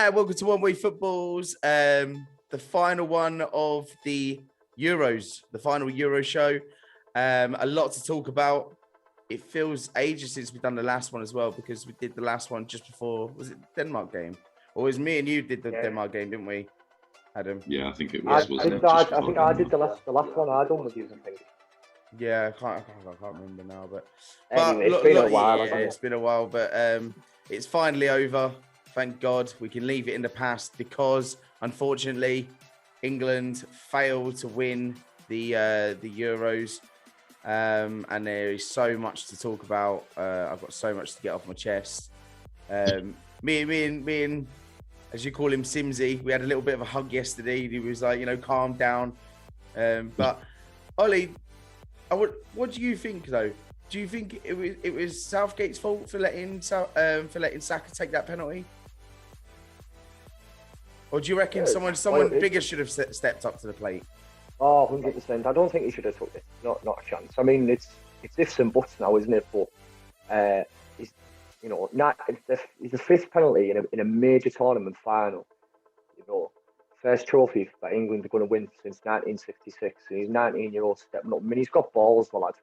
Hi, welcome to One Way Footballs, the final one of the Euros, the final Euro show. A lot to talk about. It feels ages since we've done the last one as well, because we did the last one just before, was it Denmark game? Or was me and you did the Denmark game, didn't we, Adam? Yeah, I think it was. I think I did the last one I done with you, I think. Yeah, I can't remember now, but anyway, it's been a while. Yeah, it's been a while, but it's finally over. Thank God. We can leave it in the past because, unfortunately, England failed to win the Euros, and there is so much to talk about. I've got so much to get off my chest. Me and as you call him, Simsy, we had a little bit of a hug yesterday. He was like, calm down. But Ollie, what do you think though? Do you think it was Southgate's fault for letting Saka take that penalty? Or do you reckon someone bigger should have stepped up to the plate? Oh, 100%. I don't think he should have took this. Not a chance. I mean, it's ifs and buts now, isn't it? But it's the fifth penalty in a major tournament final. First trophy that England are going to win since 1966. And he's 19-year-old stepping up. I mean, he's got balls, the lad.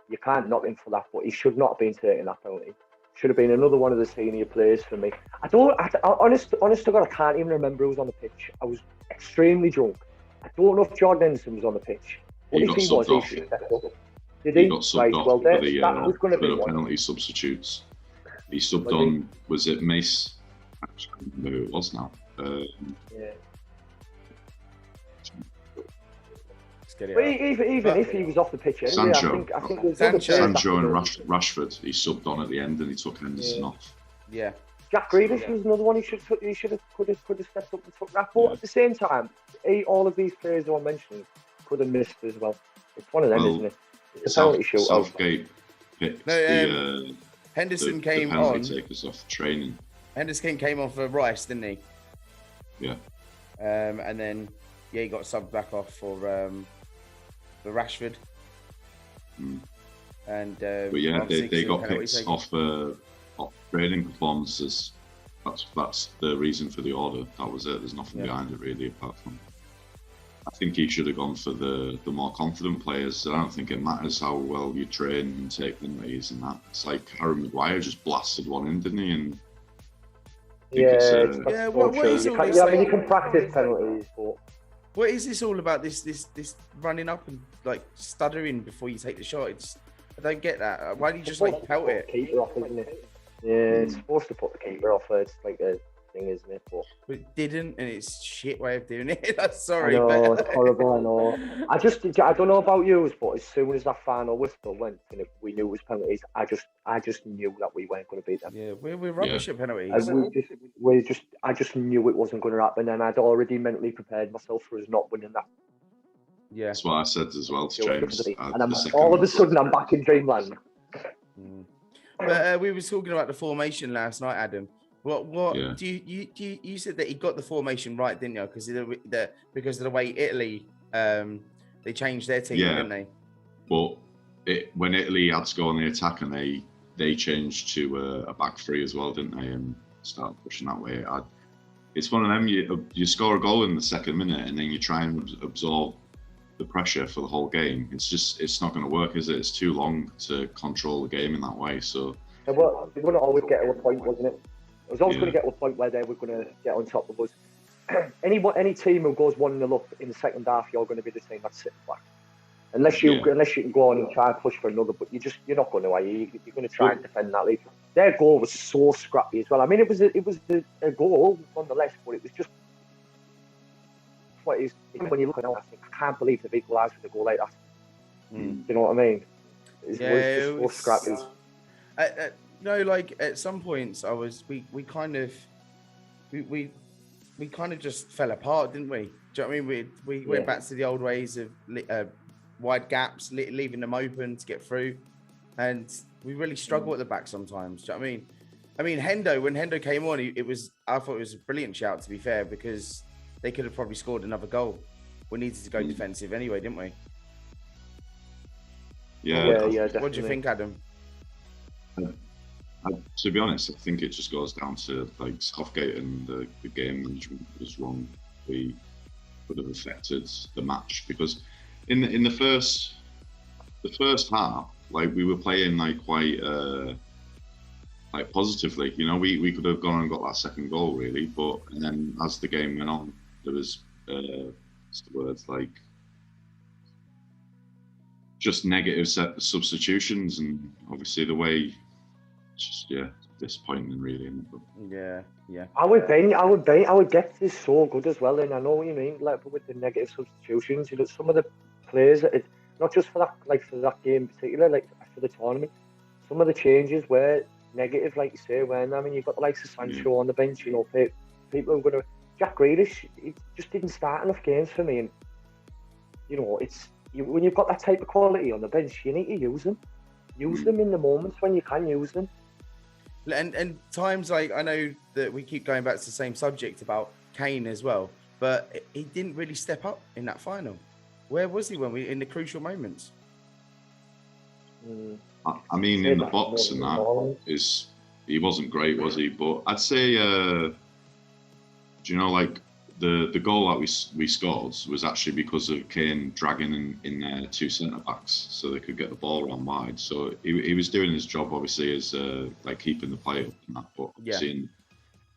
You can't knock him for that, but he should not have been taking that penalty. Should have been another one of the senior players for me. Honest to God, I can't even remember who was on the pitch. I was extremely drunk. I don't know if Jordan Henderson was on the pitch. What if he was? He should have stepped up. Did he? He got subbed off for the penalty substitutes. He subbed on, was it Mace? I can't remember who it was now. Yeah. But even if he was off the pitch anyway, I think Sancho and Rashford, he subbed on at the end and he took Henderson off. Yeah. Jack Grealish was another one he could have stepped up and took that. But at the same time, all of these players who I mentioned could have missed as well. It's one of them, isn't it? It's a penalty shootout. Southgate picked Henderson the came penalty on. Takers off training. Henderson came on for Rice, didn't he? Yeah. And then he got subbed back off for Rashford. And but yeah, they got picked off training performances. That's the reason for the order. That was it. There's nothing behind it really, apart from. I think he should have gone for the more confident players. I don't think it matters how well you train and take penalties and that. It's like Harry Maguire just blasted one in, didn't he? And you can practice penalties, but. What is this all about? This running up and like stuttering before you take the shot? I don't get that. Why do you just pelt it? Keeper off, isn't it? Yeah, it's supposed to put the keeper off. It's like a thing, isn't it? But it didn't, and it's a shit way of doing it. I'm sorry. No, it's horrible. I know. I don't know about you, but as soon as that final whistle went and we knew it was penalties, I just knew that we weren't going to beat them. Yeah, we're rubbish at penalties. I just knew it wasn't going to happen, and I'd already mentally prepared myself for us not winning that. Yeah, that's what I said as well to James. And all of a sudden, I'm back in dreamland. But we were talking about the formation last night, Adam. What do you said that he got the formation right, didn't you? Because of the way Italy they changed their team, didn't they? But when Italy had to go on the attack and they changed to a back three as well, didn't they? And started pushing that way. It's one of them. You score a goal in the second minute and then you try and absorb the pressure for the whole game. It's not going to work, is it? It's too long to control the game in that way. So they were going to always get to a point, wasn't it? It was always going to get to a point where they were going to get on top of us. Any team who goes 1-0 up in the second half, you're going to be the team that's sitting back. Unless you can go on and try and push for another, but you're not going to. You're going to try and defend that lead. Their goal was so scrappy as well. I mean, it was a goal nonetheless, but it was just. What is when you look at it, I think I can't believe they've equalised with a goal like that. Do you know what I mean? It was so scrappy. No, like at some points, we kind of just fell apart, didn't we? Do you know what I mean? We went back to the old ways of wide gaps, leaving them open to get through, and we really struggle at the back sometimes. Do you know what I mean? I mean, when Hendo came on, I thought it was a brilliant shout, to be fair, because they could have probably scored another goal. We needed to go defensive anyway, didn't we? Yeah, definitely. What do you think, Adam? To be honest, I think it just goes down to like Southgate, and the game management was wrong. We would have affected the match, because in the first half, like, we were playing like quite like positively. You know, we could have gone and got that second goal really, and then as the game went on, there was what's the words, like, just negative substitutions, and obviously the way, it's just disappointing really. Yeah. Our depth is so good as well, and I know what you mean. Like, with the negative substitutions, you know, some of the players, not just for that game in particular, like for the tournament, some of the changes were negative, like you say. When, I mean, you've got the likes of Sancho on the bench, you know, people are going to. Jack Grealish, he just didn't start enough games for me, and you know, when you've got that type of quality on the bench, you need to use them. Use them in the moments when you can use them. And times, like, I know that we keep going back to the same subject about Kane as well, but he didn't really step up in that final. Where was he in the crucial moments? I mean, in the box and that, he wasn't great, was he? But I'd say, do you know, like, the goal that we scored was actually because of Kane dragging in their two centre backs so they could get the ball around wide. So he was doing his job, obviously, as like keeping the play up and that. But obviously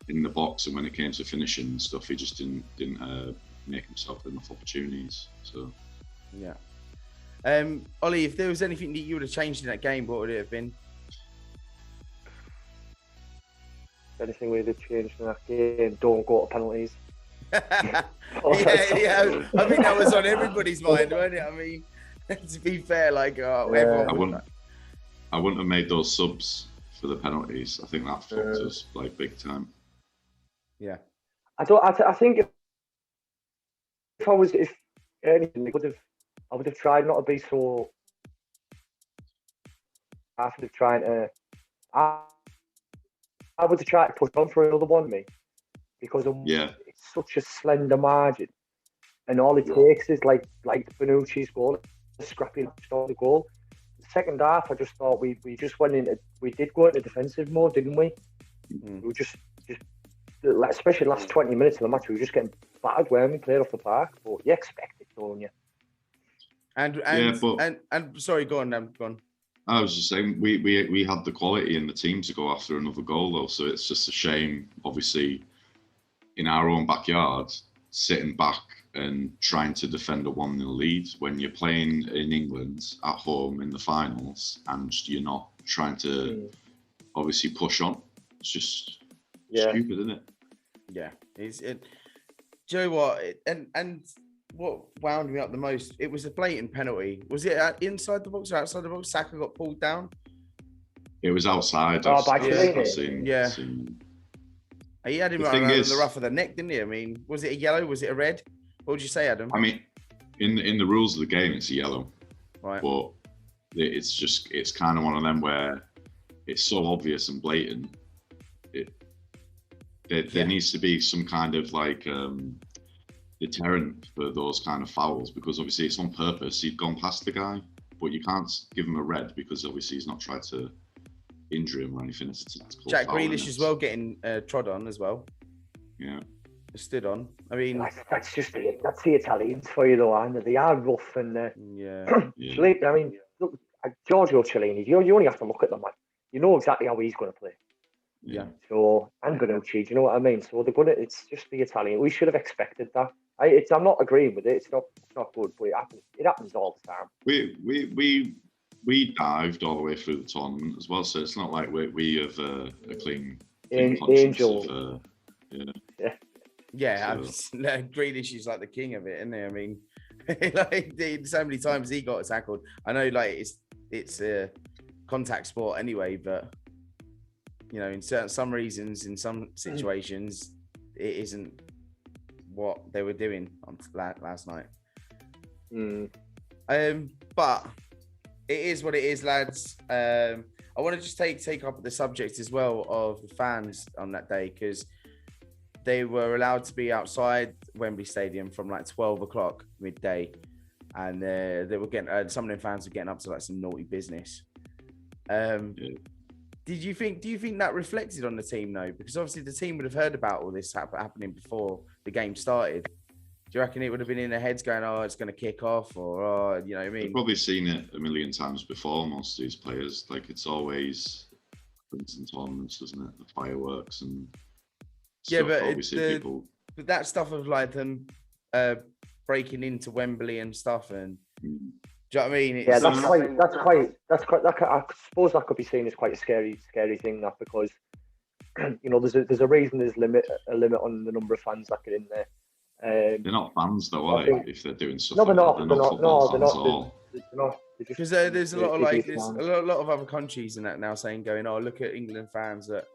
in the box, and when it came to finishing and stuff, he just didn't make himself enough opportunities. So yeah. Ollie, if there was anything that you would have changed in that game, what would it have been? Anything we would have changed in that game? Don't go to penalties. yeah. I think that was on everybody's mind, wasn't it? I mean, to be fair, like, everyone. I wouldn't have made those subs for the penalties. I think that fucked us like big time. Yeah. I think if anything, I would have tried not to be so. I would have tried to push on for another one, because it's such a slender margin, and all it takes is like Bonucci's goal, a scrappy start the goal. The second half, I just thought we just did go into defensive mode, didn't we? We were just especially the last 20 minutes of the match, we were just getting battered when we played off the park. But you expect it, don't you? And sorry, go on. I was just saying, we had the quality in the team to go after another goal, though. So it's just a shame, obviously, in our own backyard, sitting back and trying to defend a 1-0 lead when you're playing in England at home in the finals, and you're not trying to obviously push on. It's just stupid, isn't it? Yeah. Do you know what? And what wound me up the most, it was a blatant penalty. Was it inside the box or outside the box? Saka got pulled down? It was outside. Seen. He had him right around the rough of the neck, didn't he? I mean, was it a yellow? Was it a red? What would you say, Adam? I mean, in the rules of the game, it's a yellow. Right. But it's kind of one of them where it's so obvious and blatant. There needs to be some kind of like deterrent for those kind of fouls, because obviously it's on purpose. He'd gone past the guy, but you can't give him a red because obviously he's not tried to injure him or anything. Jack Grealish as well getting trod on as well. Yeah. Stood on. I mean, that's the Italians for you, though, aren't they? They are rough and I mean, look, Giorgio Chiellini. You only have to look at them, like, you know exactly how he's going to play. Yeah. So, and Bonucci, do you know what I mean? So it's just the Italian. We should have expected that. I'm not agreeing with it. It's not good, but it happens all the time. We dived all the way through the tournament as well, so it's not like we have a clean angel. Yeah, Grealish is like the king of it, isn't he? I mean, like, so many times he got tackled. I know, like, it's a contact sport anyway, but you know, in some reasons, in some situations, it isn't what they were doing on last night. But it is what it is, lads. I want to just take up the subject as well of the fans on that day, because they were allowed to be outside Wembley Stadium from like 12 o'clock midday, and they were getting some of them fans were getting up to like some naughty business. Do you think that reflected on the team though? Because obviously the team would have heard about all this happening before the game started. Do you reckon it would have been in their heads going, "Oh, it's going to kick off," or "Oh, you know what I mean"? They've probably seen it a million times before. Most of these players, like it's always in tournaments, isn't it? The fireworks and stuff. But obviously but that stuff of like them breaking into Wembley and stuff, and do you know what I mean? Yeah, that's quite. I suppose that could be seen as quite a scary thing, that, because you know there's a reason there's a limit on the number of fans that get in there. They're not fans though, are they? If they're doing stuff, no, they're not. They're not. Because there's a lot of a lot of other countries in that now saying, going, "Oh, look at England fans that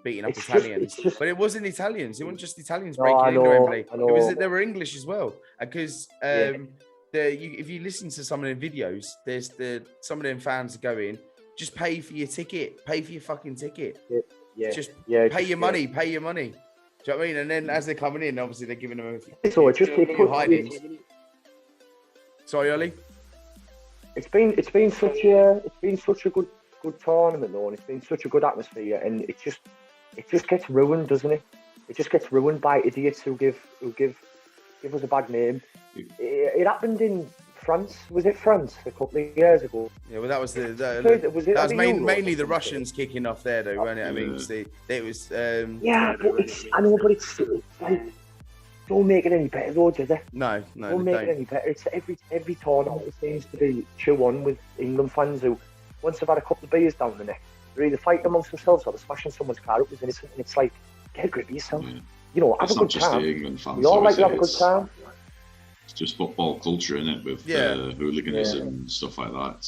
beating up Italians," but it wasn't Italians. It wasn't just Italians breaking into Wembley. It was there were English as well, because if you listen to some of the videos, there's some of them fans go in, just pay for your ticket, pay for your fucking ticket, pay your money. Do you know what I mean? And then as they're coming in, obviously they're giving them a few hidings. Sorry, Ollie. It's been such a good tournament though, and it's been such a good atmosphere, and it just gets ruined, doesn't it? It just gets ruined by idiots who give us a bad name. It happened in France. Was it France a couple of years ago? Yeah, well, that was that was mainly the Russians kicking off there, though, weren't it? I mean, it was. But it's like, don't make it any better, though, do they? No, don't make it any better. It's every tournament it seems to be chew on with England fans who, once they've had a couple of beers down the neck, they're either fighting amongst themselves or they're smashing someone's car up with innocent. And it's like, get a grip of yourself. Yeah. You know, have a good time. We all like to have a good time. It's just football culture, isn't it? With hooliganism and stuff like that.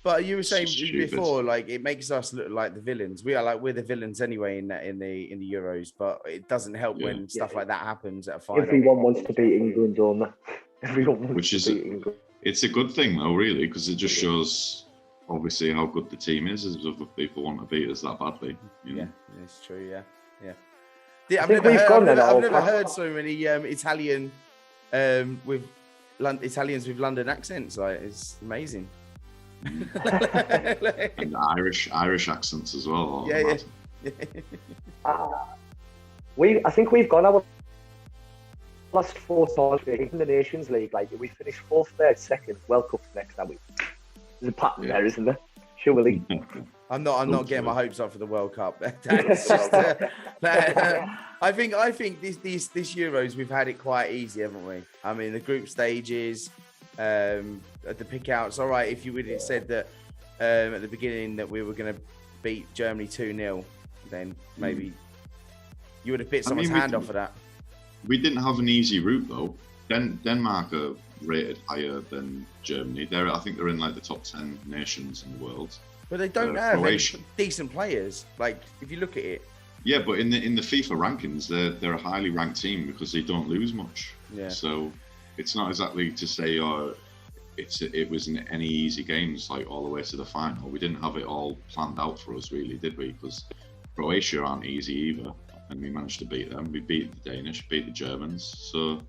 But you were saying before, like, it makes us look like the villains. We're the villains anyway in the Euros, but it doesn't help when stuff like that happens at a final. Everyone wants to beat England, don't they? Everyone wants to beat England. It's a good thing though, really, because it just shows obviously how good the team is, as other people want to beat us that badly. You know? Yeah, it's true. Yeah. I've never heard so many Italians with London accents. Like, it's amazing. And Irish accents as well. Yeah. I think we've got our last 4 times in the Nations League. Like, we finished 4th, 3rd, 2nd. World Cup's next, haven't we? There's a pattern there, isn't there? Surely. I'm not getting my hopes up for the World Cup. That's just, I think this Euros we've had it quite easy, haven't we? I mean, the group stages, the pick-outs. All right, if you would have said that at the beginning that we were going to beat Germany 2-0, then maybe you would have bit someone's hand off of that. We didn't have an easy route though. Denmark are rated higher than Germany. I think they're in like the top 10 nations in the world. But they don't have any decent players. Like, if you look at it. Yeah, but in the FIFA rankings, they're a highly ranked team because they don't lose much. Yeah. So it's not exactly to say it wasn't any easy games like all the way to the final. We didn't have it all planned out for us, really, did we? Because Croatia aren't easy either, and we managed to beat them. We beat the Danish, beat the Germans. So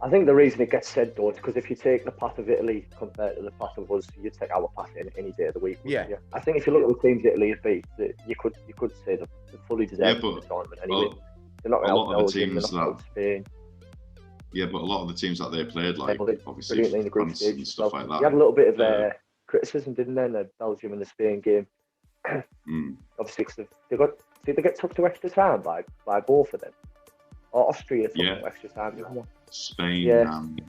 I think the reason it gets said though is because if you take the path of Italy compared to the path of us, you'd take our path any day of the week. Yeah. I think if you look at the teams Italy have beat, you could say they're fully deserved the tournament anyway. Well, they're not a lot of the Belgium, teams that. Spain. Yeah, but a lot of the teams that they played, like obviously in the group France stage and stuff like that. You had a little bit of criticism, didn't they, in the Belgium and the Spain game? Obviously, because they get took to extra time by both of them. Or Austria took to extra time, didn't they? Spain and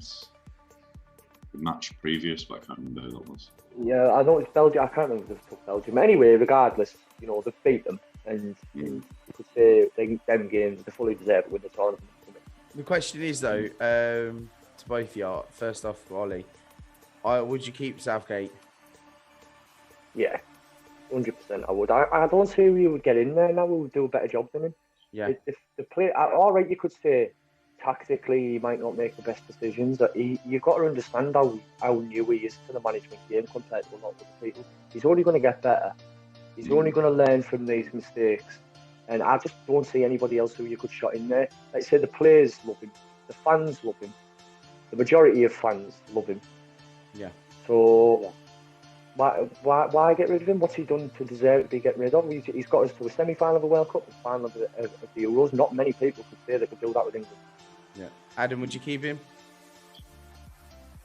the match previous, but I can't remember who that was. Yeah, I know it's Belgium. I can't remember if they took Belgium. Anyway, regardless, you know, they've beat them, and you could say them games they fully deserve to win the tournament. The question is though, to both of you, first off, Ollie, would you keep Southgate? Yeah, 100%. I would. I don't see who you would get in there now who would do a better job than him. Yeah. If the play, all right, you could say tactically he might not make the best decisions. You've got to understand how new he is to the management game compared to a lot of other people. He's only going to get better. He's only going to learn from these mistakes. And I just don't see anybody else who you could shot in there. Like I say, the players love him. The fans love him. The majority of fans love him. Yeah. So Why get rid of him? What's he done to deserve to be get rid of? He's got us to a semi-final of a World Cup, a final of the Euros. Not many people could say they could do that with England. Yeah. Adam, would you keep him?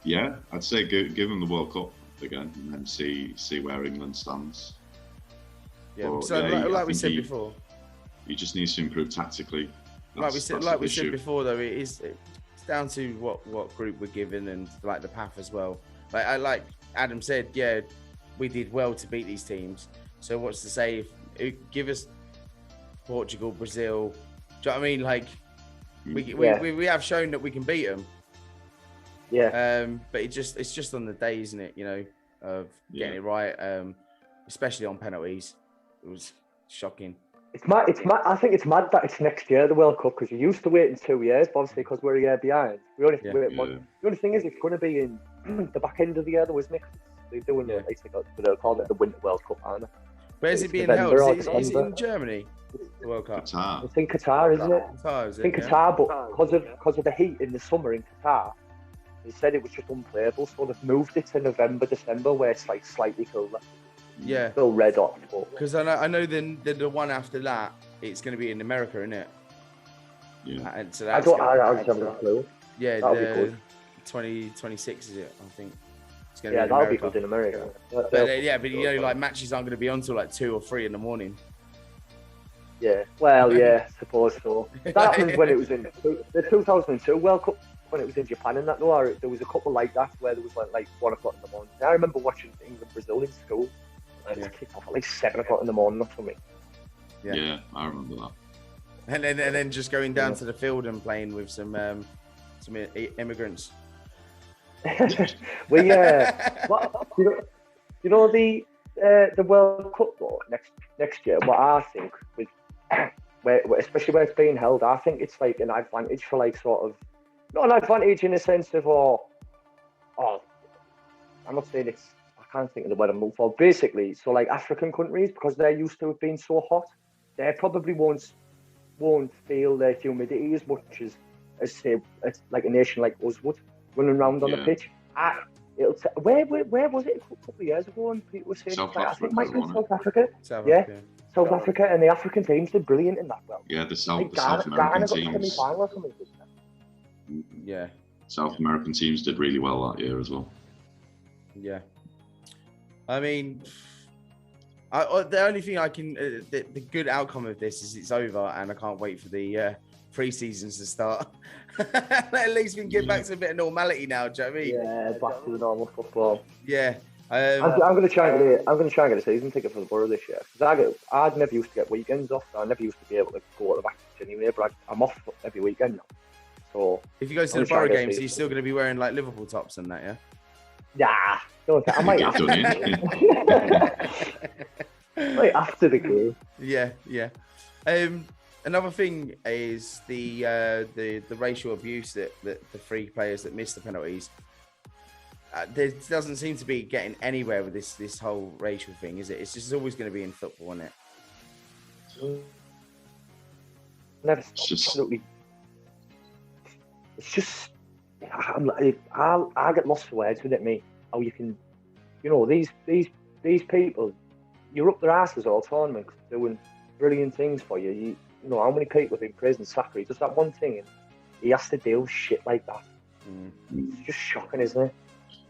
Yeah, I'd say give him the World Cup again and then see where England stands. Yeah, but, so like we said before, he just needs to improve tactically. Like we said before, though, it's down to what group we're given and like the path as well. Like Adam said, yeah, we did well to beat these teams. So what's to say if give us Portugal, Brazil? Do you know what I mean? Like we have shown that we can beat them. Yeah. But it's just on the day, isn't it? You know, of getting it right. Especially on penalties, it was shocking. It's mad. I think it's mad that it's next year, the World Cup, because you used to wait in 2 years, but obviously because we're a year behind. We only have to wait 1. The only thing is, it's going to be in the back end of the year, though, isn't it? They're doing they'll call it the Winter World Cup, aren't they? Where's it being held? Is it in Germany? The World Cup. Qatar. It's in Qatar, isn't it? Qatar, is it? I think Qatar, but because of the heat in the summer in Qatar, they said it was just unplayable, so they've moved it to November, December, where it's like slightly cooler. Yeah. Still red hot. Because I know then the one after that, it's going to be in America, isn't it? Yeah. And so I just haven't a clue. Yeah, that'll be good. 2026 is it? I think. It's going to be that'll be good in America. But you know, like matches aren't going to be on till like 2 or 3 in the morning. Yeah, well, yeah, suppose so. That was when it was in the 2002 World Cup, when it was in Japan and that. No, there was a couple like that where there was like 1 o'clock in the morning. I remember watching England Brazil in school. And it kicked off at like 7 o'clock in the morning or something. Yeah, I remember that. And then just going down to the field and playing with some immigrants. We you know the World Cup though, next year. What I think with especially where it's being held, I think it's like an advantage for like sort of not an advantage in the sense of I'm not saying it's. I can't think of the word I'm looking for. Basically, so like African countries, because they're used to it being so hot, they probably won't feel the humidity as much as say like a nation like us would running around on the pitch. Where was it a couple of years ago? And people were saying I think it might be South Africa. South Africa, and the African teams did brilliant in that. Well, yeah, the South American teams. Yeah, South American teams did really well that year as well. Yeah. I mean, the only thing I can, the good outcome of this is it's over, and I can't wait for the pre-seasons to start. At least we can get back to a bit of normality now. Do you know what I mean? Yeah, back to the normal football. Yeah. I'm going to try and get a season ticket for the Borough this year, because I never used to get weekends off. So I never used to be able to go to the match anyway, but I'm off every weekend now. So if you go to the Borough games, you're still going to be wearing like Liverpool tops and that, yeah? Yeah. I might have to. Right after the game. Yeah. Another thing is the racial abuse that the 3 players that missed the penalties. There doesn't seem to be getting anywhere with this whole racial thing, is it? It's just always going to be in football, isn't it? Never absolutely. It's just I get lost for words with it, mate. How you can, these people, you're up their asses all tournament doing brilliant things for you. You know how many people have been praising Saka? He does that one thing and he has to deal with shit like that. It's just shocking, isn't it?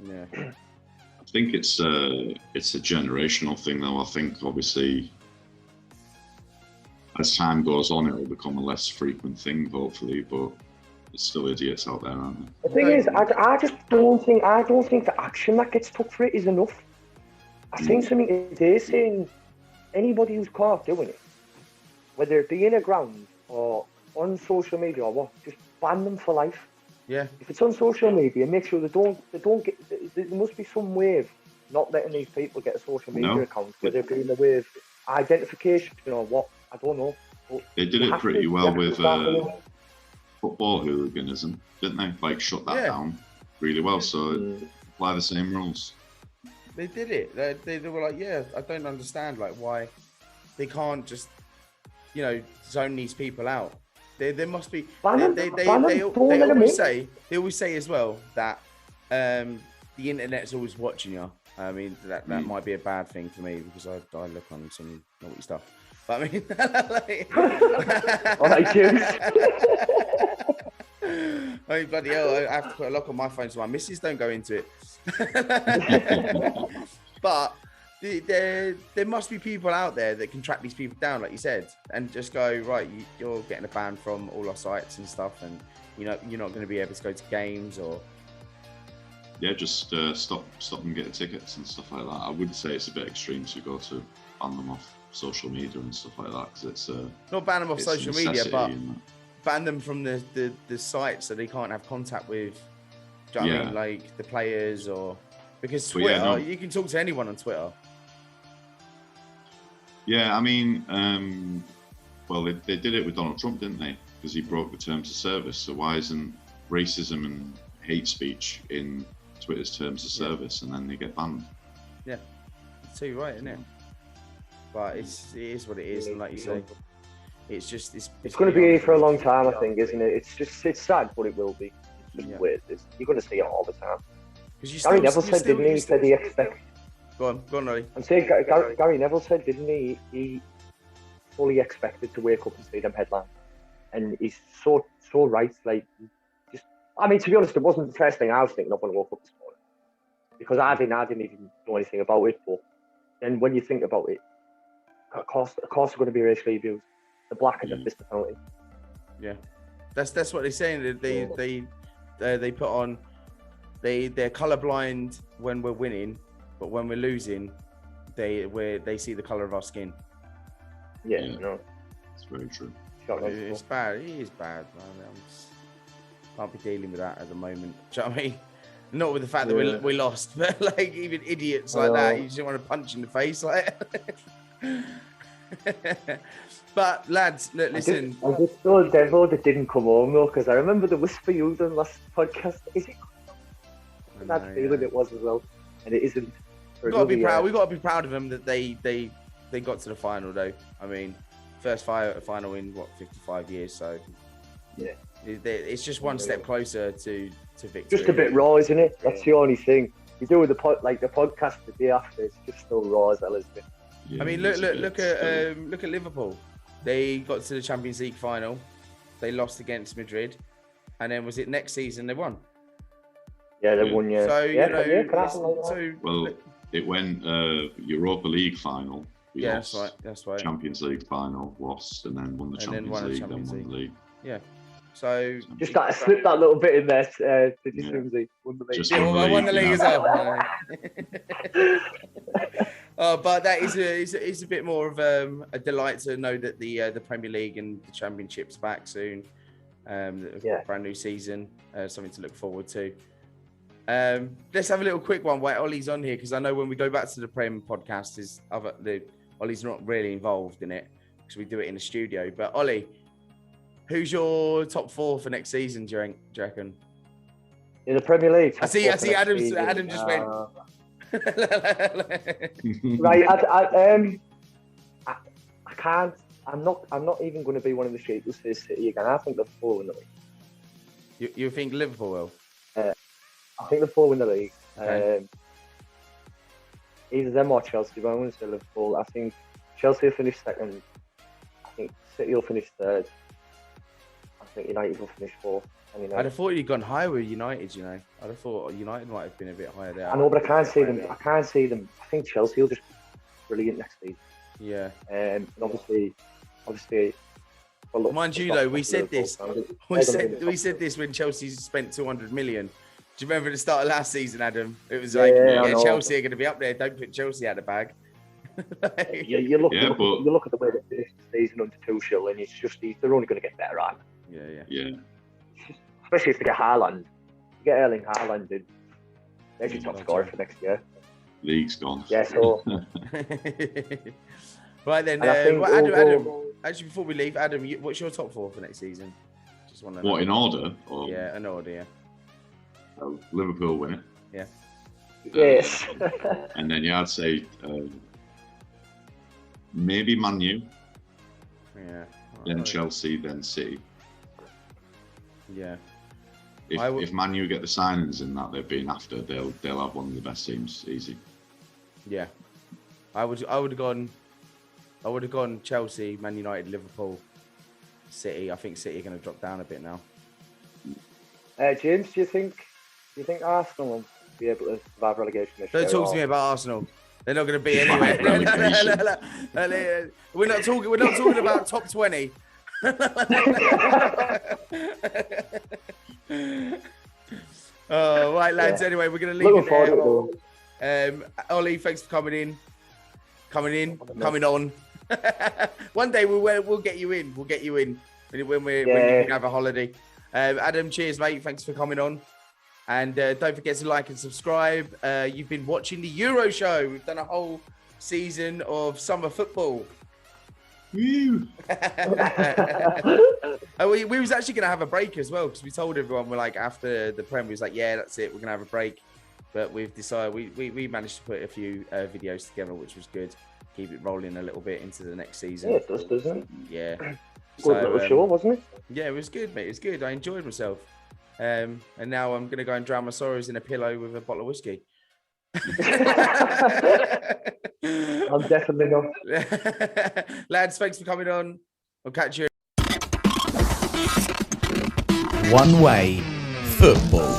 Yeah. I think it's a generational thing, though. I think obviously as time goes on, it'll become a less frequent thing, hopefully. But there's still idiots out there, aren't there? The thing is, I just don't think the action that gets took for it is enough. I've seen something today saying anybody who's caught doing it, whether it be in a ground or on social media or what, just ban them for life. Yeah. If it's on social media, make sure they don't get. There must be some way of not letting these people get a social media account, whether it be in the way of identification or what. I don't know. But they did it pretty well with football hooliganism, didn't they? Like shut that down really well. So apply the same rules. They did it. They were like, I don't understand like why they can't just zone these people out. There must be. They always say as well that they the internet's always watching you. I mean, that might be a bad thing for me because I look on some naughty stuff. But I mean, All right, cheers. I mean, bloody hell, I have to put a lock on my phone so my missus don't go into it. But there must be people out there that can track these people down, like you said, and just go, right, you're getting a ban from all our sites and stuff, and you're not going to be able to go to games or. Yeah, just stop them getting tickets and stuff like that. I would say it's a bit extreme to go to ban them off social media and stuff like that, because it's not ban them off social media, but ban them from the site so they can't have contact with. Do you know what I mean, like the players or because Twitter, you can talk to anyone on Twitter. Yeah, I mean, well, they did it with Donald Trump, didn't they? Because he broke the terms of service. So why isn't racism and hate speech in Twitter's terms of service, and then they get banned? Yeah, it's too right, isn't it? But it is what it is, and like you say, it's going to be here for a long time, I think, isn't it? It's sad, but it will be. It's just weird. You're going to see it all the time. Gary Neville said, didn't he? He said he expects. Go on, Ollie. I'm saying Gary Neville said, didn't he? He fully expected to wake up and see them headlines, and he's so right. Like, I mean, to be honest, it wasn't the first thing I was thinking of when I woke up this morning, because I didn't even know anything about it. But then when you think about it, of course, they're going to be racially abused. The black and the missed the penalty. Yeah, that's what they're saying. They put on they're colourblind when we're winning, but when we're losing, they see the colour of our skin. Yeah, no, it's very true. It's bad. It is bad, man. Can't be dealing with that at the moment. Do you know what I mean? Not with the fact that we lost, but like even idiots like that, you just want to punch in the face, like. But lads, look, listen. I just saw Devo that didn't come home though, because I remember the whisper you done last podcast. Is it? That feeling it was as well, and it isn't. We got to be proud. We got to be proud of them that they got to the final though. I mean, first final in 55 years, so yeah. It's just one step closer to victory. Just a bit raw, isn't it? That's the only thing. You do with the podcast the day after. It's just still raw as hell, isn't it? Yeah, I mean, look at Liverpool. They got to the Champions League final. They lost against Madrid, and then was it next season they won? Yeah, they won. Yeah. So well, it went Europa League final. We lost. That's right. Champions League final, lost, and then won the Champions League. Yeah. So just slip that little bit in there. Did you Swimsy? Won the league. I won the league as well. But that is a bit more of a delight to know that the Premier League and the Championship's back soon. Brand new season, something to look forward to. Let's have a little quick one while Ollie's on here, because I know when we go back to the Prem podcast, Ollie's not really involved in it because we do it in the studio. But Ollie, who's your top 4 for next season, do you reckon? In the Premier League? I see Adam just went. Right, I can't. I'm not even going to be one of the shakers for City again. I think Liverpool win the league. You think Liverpool will? I think Liverpool win the league. Okay. Either them or Chelsea, but I'm going to say Liverpool. I think Chelsea will finish second. I think City will finish third. I think United will finish fourth. I'd have thought you'd gone higher with United, you know. I'd have thought United might have been a bit higher there. I know, but I can't see them. I think Chelsea will just be brilliant next season. Yeah. And obviously. Well, look, mind you, though, we said this. We said this when Chelsea spent 200 million. Do you remember the start of last season, Adam? It was like, Chelsea are going to be up there. Don't put Chelsea out of the bag. You look at the way they finished the season under Tuchel, and it's just they're only going to get better, right? Yeah. Especially if they get Haaland. You get Erling Haaland in. There's your top scorer for next year. League's gone. Yeah, so. Right then, Adam, actually before we leave, Adam, what's your top 4 for next season? Just want to know. What, in order? Or... Yeah, in order, yeah. Liverpool win it. Yeah. Yes. And then I'd say maybe Man U. Yeah. Then Chelsea, then City. Yeah. if Man U get the signings in that they've been after, they'll have one of the best teams easy. Yeah, I would have gone Chelsea, Man United, Liverpool, City. I think City are going to drop down a bit now. James, do you think Arsenal will be able to survive relegation this year? Don't talk to me about Arsenal. They're not going to be anywhere. We're not talking about top 20. Oh, right, lads. Yeah. Anyway, we're going to leave it there. Ollie, thanks for coming on. One day we'll get you in. We'll get you in when you can have a holiday. Adam, cheers, mate. Thanks for coming on. And don't forget to like and subscribe. You've been watching the Euro show. We've done a whole season of summer football. Woo! we was actually going to have a break as well because we told everyone we're like after the Prem, we was like, yeah, that's it. We're going to have a break. But we've decided we managed to put a few videos together, which was good. Keep it rolling a little bit into the next season. Yeah, it does, doesn't it? Yeah. Good little show, wasn't it? Yeah, it was good, mate. It was good. I enjoyed myself. And now I'm going to go and drown my sorrows in a pillow with a bottle of whiskey. I'm definitely not. Lads, thanks for coming on. I'll catch you. One Way Football.